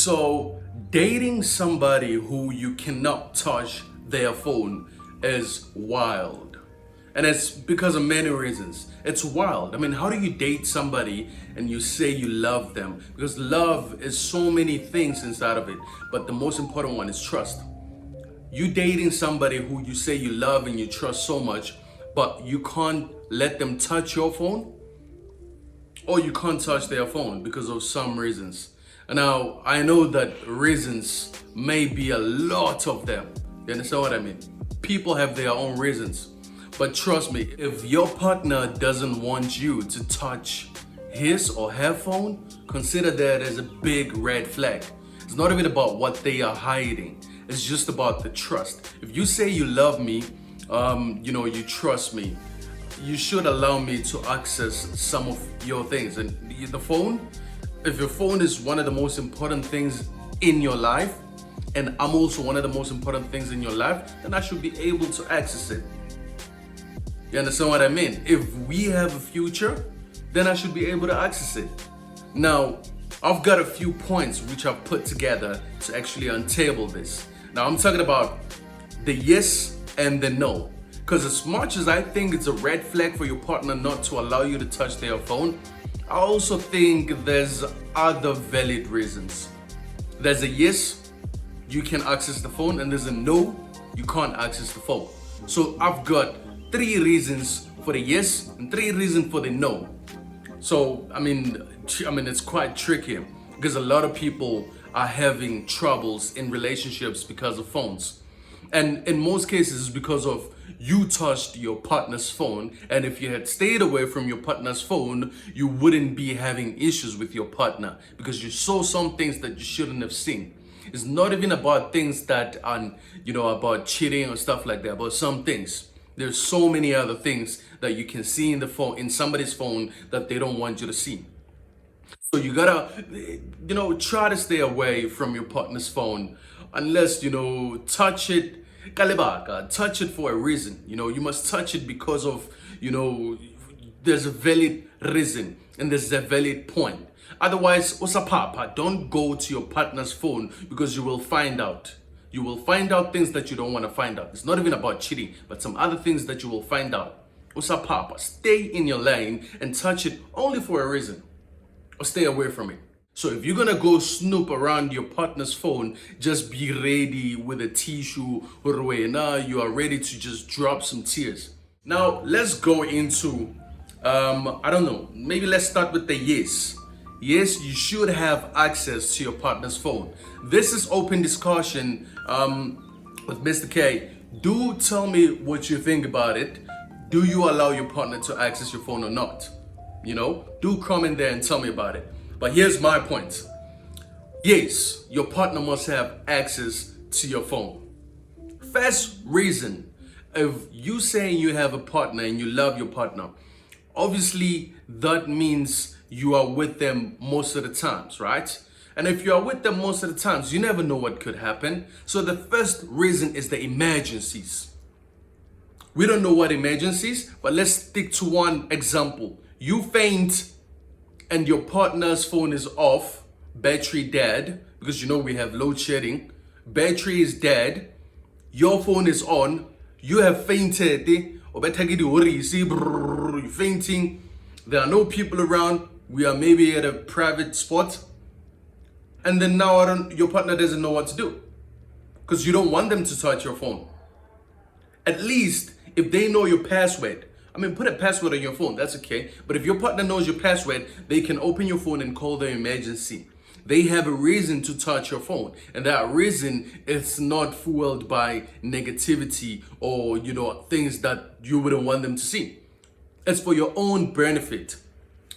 So, dating somebody who you cannot touch their phone is wild. And it's because of many reasons. It's wild. I mean, how do you date somebody and you say you love them? Because love is so many things inside of it, but the most important one is trust. You dating somebody who you say you love and you trust so much, but you can't let them touch your phone, or you can't touch their phone because of some reasons. Now, I know that reasons may be a lot of them. You understand what I mean? People have their own reasons. But trust me, if your partner doesn't want you to touch his or her phone, consider that as a big red flag. It's not even about what they are hiding. It's just about the trust. If you say you love me, you trust me, you should allow me to access some of your things. And the phone, if your phone is one of the most important things in your life, and I'm also one of the most important things in your life, then I should be able to access it. You understand what I mean? If we have a future, then I should be able to access it. Now, I've got a few points which I've put together to actually untable this. Now, I'm talking about the yes and the no. Because as much as I think it's a red flag for your partner not to allow you to touch their phone, I also think there's other valid reasons. There's a yes, you can access the phone, and there's a no, you can't access the phone. So I've got 3 reasons for the yes and 3 reasons for the no. So, I mean, it's quite tricky because a lot of people are having troubles in relationships because of phones. And in most cases, it's because of you touched your partner's phone. And if you had stayed away from your partner's phone, you wouldn't be having issues with your partner because you saw some things that you shouldn't have seen. It's not even about things that are, about cheating or stuff like that, about some things. There's so many other things that you can see in the phone, in somebody's phone, that they don't want you to see. So you gotta, try to stay away from your partner's phone unless, touch it, kalibaka, touch it for a reason. You must touch it because of, there's a valid reason and there's a valid point. Otherwise, usapapa, don't go to your partner's phone because you will find out. You will find out things that you don't want to find out. It's not even about cheating, but some other things that you will find out. Usapapa, stay in your lane and touch it only for a reason. Or stay away from it. So if you're gonna go snoop around your partner's phone, just be ready with a tissue or you are ready to just drop some tears. Now let's go into, maybe let's start with the yes. Yes, you should have access to your partner's phone. This is open discussion with Mr. K. Do tell me what you think about it. Do you allow your partner to access your phone or not? Do comment there and tell me about it. But here's my point. Yes, your partner must have access to your phone. First reason, if you saying you have a partner and you love your partner, obviously that means you are with them most of the times, right? And if you are with them most of the times, you never know what could happen. So the first reason is the emergencies. We don't know what emergencies, but let's stick to one example. You faint and your partner's phone is off, battery dead, because we have load shedding. Battery is dead, your phone is on, you have fainted, you're fainting, there are no people around, we are maybe at a private spot, and then now your partner doesn't know what to do because you don't want them to touch your phone. At least if they know your password, put a password on your phone, that's okay. But if your partner knows your password, they can open your phone and call the emergency. They have a reason to touch your phone. And that reason is not fueled by negativity or, things that you wouldn't want them to see. It's for your own benefit.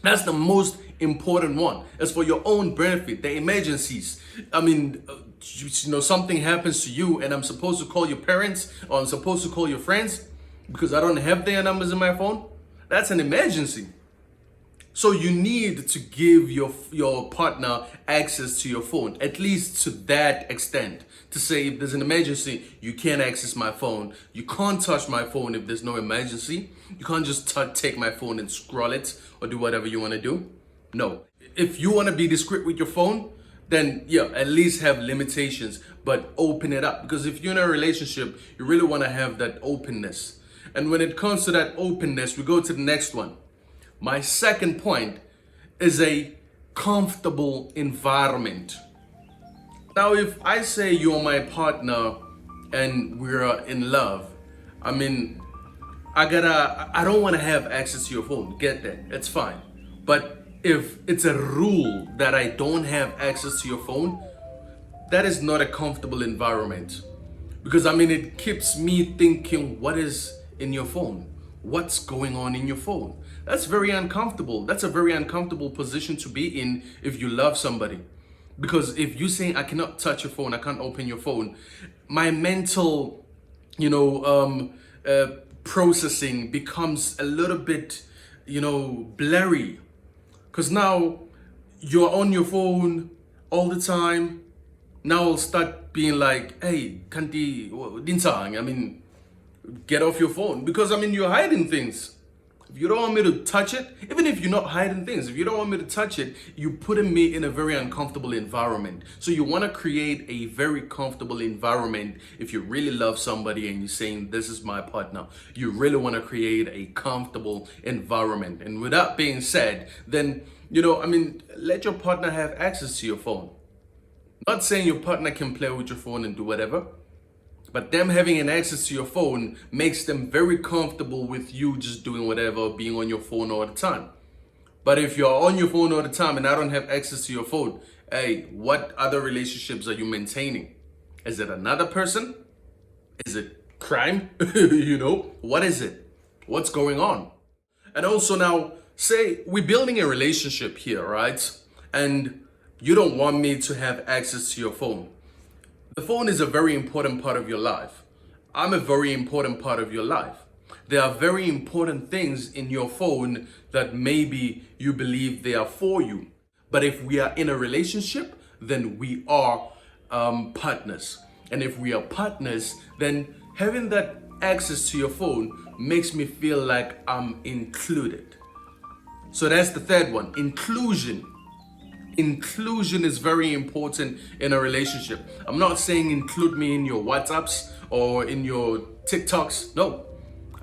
That's the most important one. It's for your own benefit, the emergencies. Something happens to you and I'm supposed to call your parents or I'm supposed to call your friends because I don't have their numbers in my phone. That's an emergency. So you need to give your partner access to your phone, at least to that extent. To say if there's an emergency, you can't access my phone. You can't touch my phone if there's no emergency. You can't just take my phone and scroll it or do whatever you want to do. No. If you want to be discreet with your phone, then yeah, at least have limitations, but open it up. Because if you're in a relationship, you really want to have that openness. And when it comes to that openness, we go to the next one. My second point is a comfortable environment. Now, if I say you're my partner and we're in love, I mean, I don't want to have access to your phone. Get that? It's fine. But if it's a rule that I don't have access to your phone, that is not a comfortable environment. Because I mean, it keeps me thinking, what is in your phone? What's going on in your phone? That's very uncomfortable. That's a very uncomfortable position to be in if you love somebody. Because if you say I cannot touch your phone, I can't open your phone, my mental, you know, processing becomes a little bit, blurry. Because now you're on your phone all the time. Now I'll start being like, hey, Kanti, Dinsang, I mean, get off your phone. Because I mean, you're hiding things. If you don't want me to touch it, even if you're not hiding things, if you don't want me to touch it, you're putting me in a very uncomfortable environment. So you want to create a very comfortable environment. If you really love somebody and you're saying, this is my partner, you really want to create a comfortable environment. And with that being said, then, let your partner have access to your phone. Not saying your partner can play with your phone and do whatever, but them having an access to your phone makes them very comfortable with you just doing whatever, being on your phone all the time. But if you're on your phone all the time and I don't have access to your phone, hey, what other relationships are you maintaining? Is it another person? Is it crime? What is it? What's going on? And also now, say we're building a relationship here, right? And you don't want me to have access to your phone. The phone is a very important part of your life. I'm a very important part of your life. There are very important things in your phone that maybe you believe they are for you. But if we are in a relationship, then we are partners. And if we are partners, then having that access to your phone makes me feel like I'm included. So that's the third one, inclusion. Inclusion is very important in a relationship. I'm not saying include me in your WhatsApps or in your TikToks. No,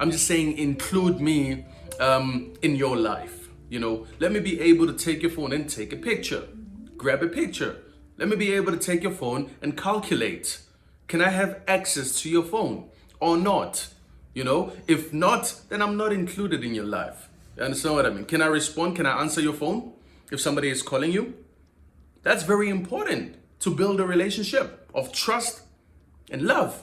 I'm just saying include me in your life. Let me be able to take your phone and take a picture. Grab a picture. Let me be able to take your phone and calculate. Can I have access to your phone or not? If not, then I'm not included in your life. You understand what I mean? Can I respond? Can I answer your phone if somebody is calling you? That's very important to build a relationship of trust and love.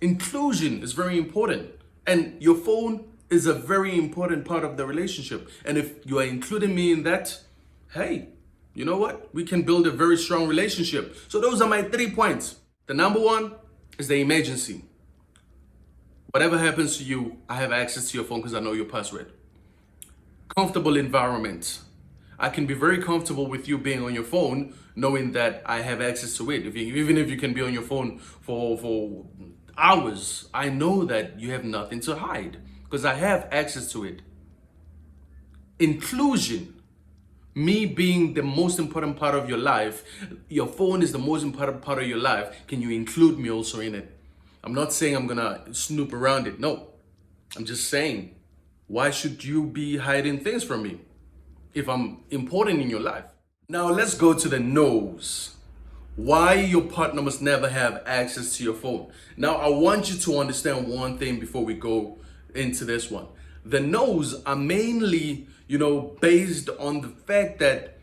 Inclusion is very important. And your phone is a very important part of the relationship. And if you are including me in that, hey, you know what? We can build a very strong relationship. So those are my 3 points. The number one is the emergency. Whatever happens to you, I have access to your phone because I know your password. Comfortable environment. I can be very comfortable with you being on your phone, knowing that I have access to it. Even if you can be on your phone for hours, I know that you have nothing to hide because I have access to it. Inclusion. Me being the most important part of your life, your phone is the most important part of your life. Can you include me also in it? I'm not saying I'm gonna snoop around it. No, I'm just saying, why should you be hiding things from me if I'm important in your life? Now let's go to the no's. Why your partner must never have access to your phone. Now I want you to understand one thing before we go into this one. The no's are mainly, based on the fact that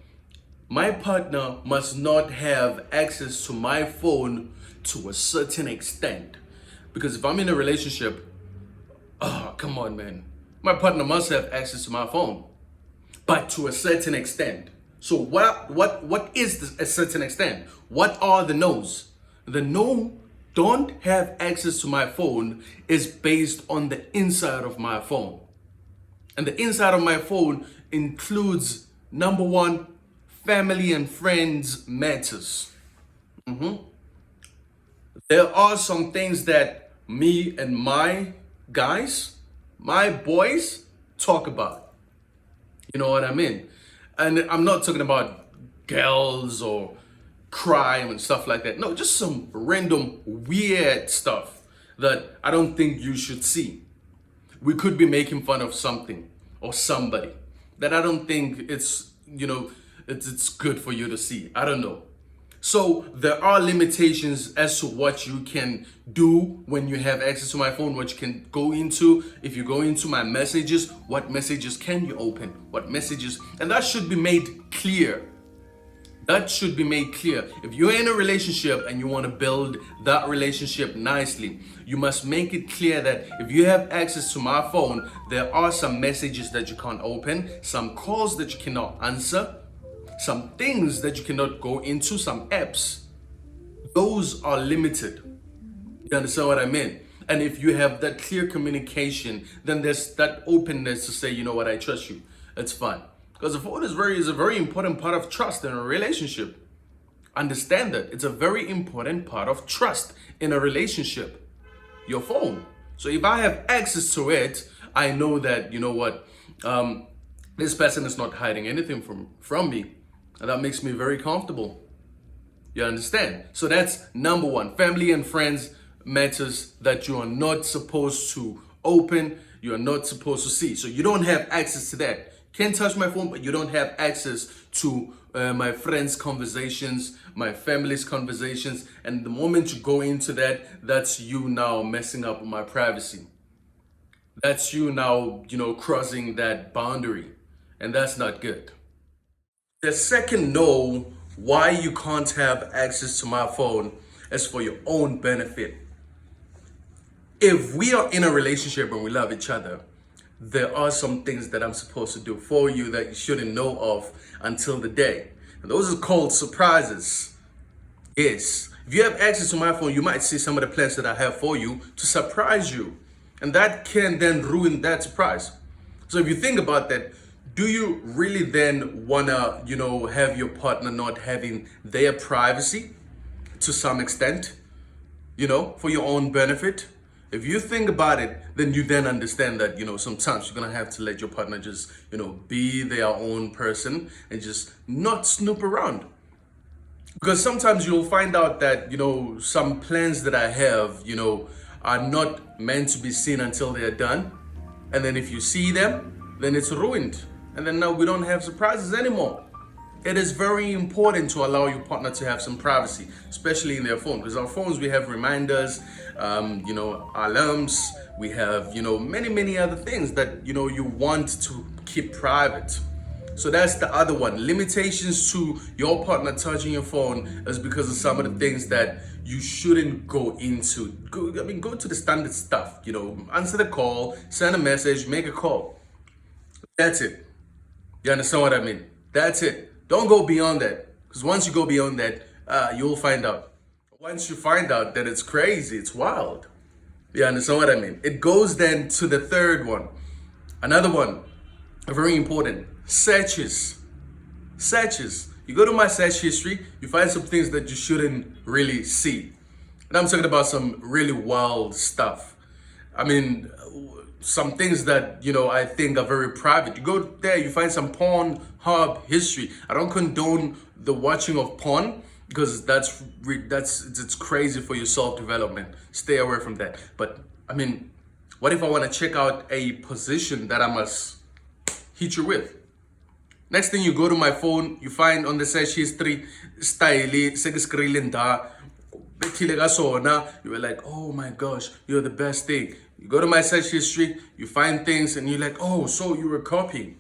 my partner must not have access to my phone to a certain extent. Because if I'm in a relationship, come on, man. My partner must have access to my phone, but to a certain extent. So what is this, a certain extent? What are the no's? The no, don't have access to my phone, is based on the inside of my phone. And the inside of my phone includes, number one, family and friends matters. There are some things that me and my guys, my boys, talk about. You know what I mean? And I'm not talking about girls or, crime and stuff like that. No, just some random weird stuff that I don't think you should see. We could be making fun of something or somebody that I don't think it's good for you to see. I don't know. So there are limitations as to what you can do when you have access to my phone, what you can go into. If you go into my messages, what messages can you open? What messages? And that should be made clear. That should be made clear. If you're in a relationship and you want to build that relationship nicely, you must make it clear that if you have access to my phone, there are some messages that you can't open, some calls that you cannot answer, some things that you cannot go into, some apps. Those are limited. You understand what I mean? And if you have that clear communication, then there's that openness to say, you know what, I trust you. It's fine. Because the phone is a very important part of trust in a relationship. Understand that. It's a very important part of trust in a relationship. Your phone. So if I have access to it, I know that, you know what, this person is not hiding anything from me. And that makes me very comfortable. You understand? So that's number one. Family and friends matters that you are not supposed to open, you are not supposed to see. So you don't have access to that. Can't touch my phone, but you don't have access to my friends' conversations, my family's conversations. And the moment you go into that, that's you now messing up with my privacy. That's you now, crossing that boundary. And that's not good. The second no, why you can't have access to my phone is for your own benefit. If we are in a relationship and we love each other, there are some things that I'm supposed to do for you that you shouldn't know of until the day. And those are called surprises. Yes. If you have access to my phone, you might see some of the plans that I have for you to surprise you. And that can then ruin that surprise. So if you think about that, do you really then wanna, have your partner not having their privacy to some extent, for your own benefit? If you think about it, then you then understand that, sometimes you're gonna have to let your partner just, be their own person and just not snoop around. Because sometimes you'll find out that, some plans that I have, are not meant to be seen until they're done. And then if you see them, then it's ruined. And then now we don't have surprises anymore. It is very important to allow your partner to have some privacy, especially in their phone. Because our phones, we have reminders, alarms, we have, many, many other things that, you want to keep private. So that's the other one. Limitations to your partner touching your phone is because of some of the things that you shouldn't go into. Go to the standard stuff, answer the call, send a message, make a call. That's it. You understand what I mean? That's it. Don't go beyond that. Because once you go beyond that, you'll find out. Once you find out that it's crazy, it's wild. You understand what I mean? It goes then to the third one. Another one, very important, searches. Searches. You go to my search history, you find some things that you shouldn't really see. And I'm talking about some really wild stuff. I mean, some things that, I think are very private. You go there, you find some Pornhub history. I don't condone the watching of porn because it's crazy for your self-development. Stay away from that. But I mean, what if I want to check out a position that I must hit you with? Next thing, you go to my phone, you find on the search history, style, you were like, oh my gosh, you're the best thing. You go to my search history, you find things and you're like, oh, so you were copying.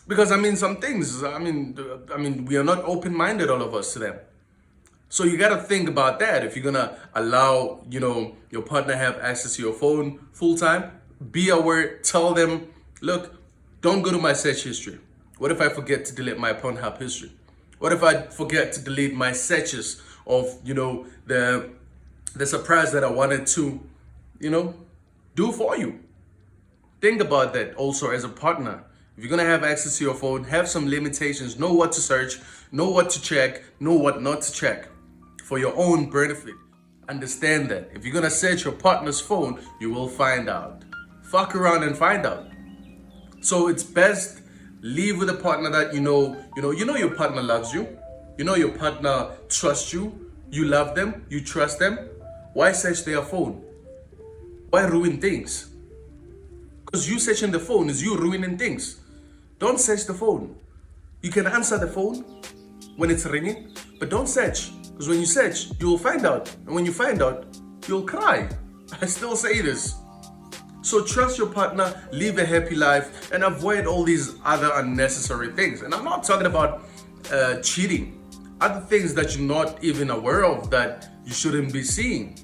Because some things, we are not open-minded, all of us, to them. So you gotta think about that. If you're gonna allow, your partner have access to your phone full time, be aware, tell them, look, don't go to my search history. What if I forget to delete my Pornhub history? What if I forget to delete my searches of, the surprise that I wanted to, do for you? Think about that also as a partner. If you're gonna have access to your phone, have some limitations, know what to search, know what to check, know what not to check for your own benefit. Understand that. If you're gonna search your partner's phone, you will find out. Fuck around and find out. So it's best leave with a partner that you know your partner loves you. You know your partner trusts you, you love them, you trust them. Why search their phone? Why ruin things? Because you searching the phone is you ruining things. Don't search the phone. You can answer the phone when it's ringing, but don't search. Because when you search, you'll find out. And when you find out, you'll cry. I still say this. So trust your partner, live a happy life, and avoid all these other unnecessary things. And I'm not talking about cheating. Other things that you're not even aware of that you shouldn't be seeing.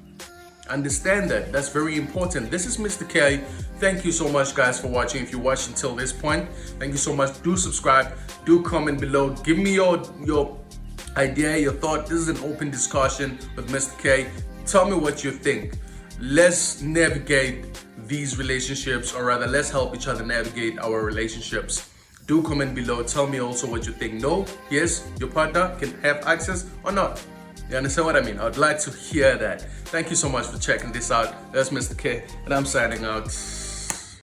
Understand that. That's very important. This is Mr. K. Thank you so much, guys, for watching. If you watched until this point, thank you so much. Do subscribe. Do comment below. Give me your idea, your thought. This is an open discussion with Mr. K. Tell me what you think. Let's navigate these relationships, or rather, let's help each other navigate our relationships. Do comment below. Tell me also what you think. No, yes, your partner can have access or not. You understand what I mean? I'd like to hear that. Thank you so much for checking this out. That's Mr. K, and I'm signing out.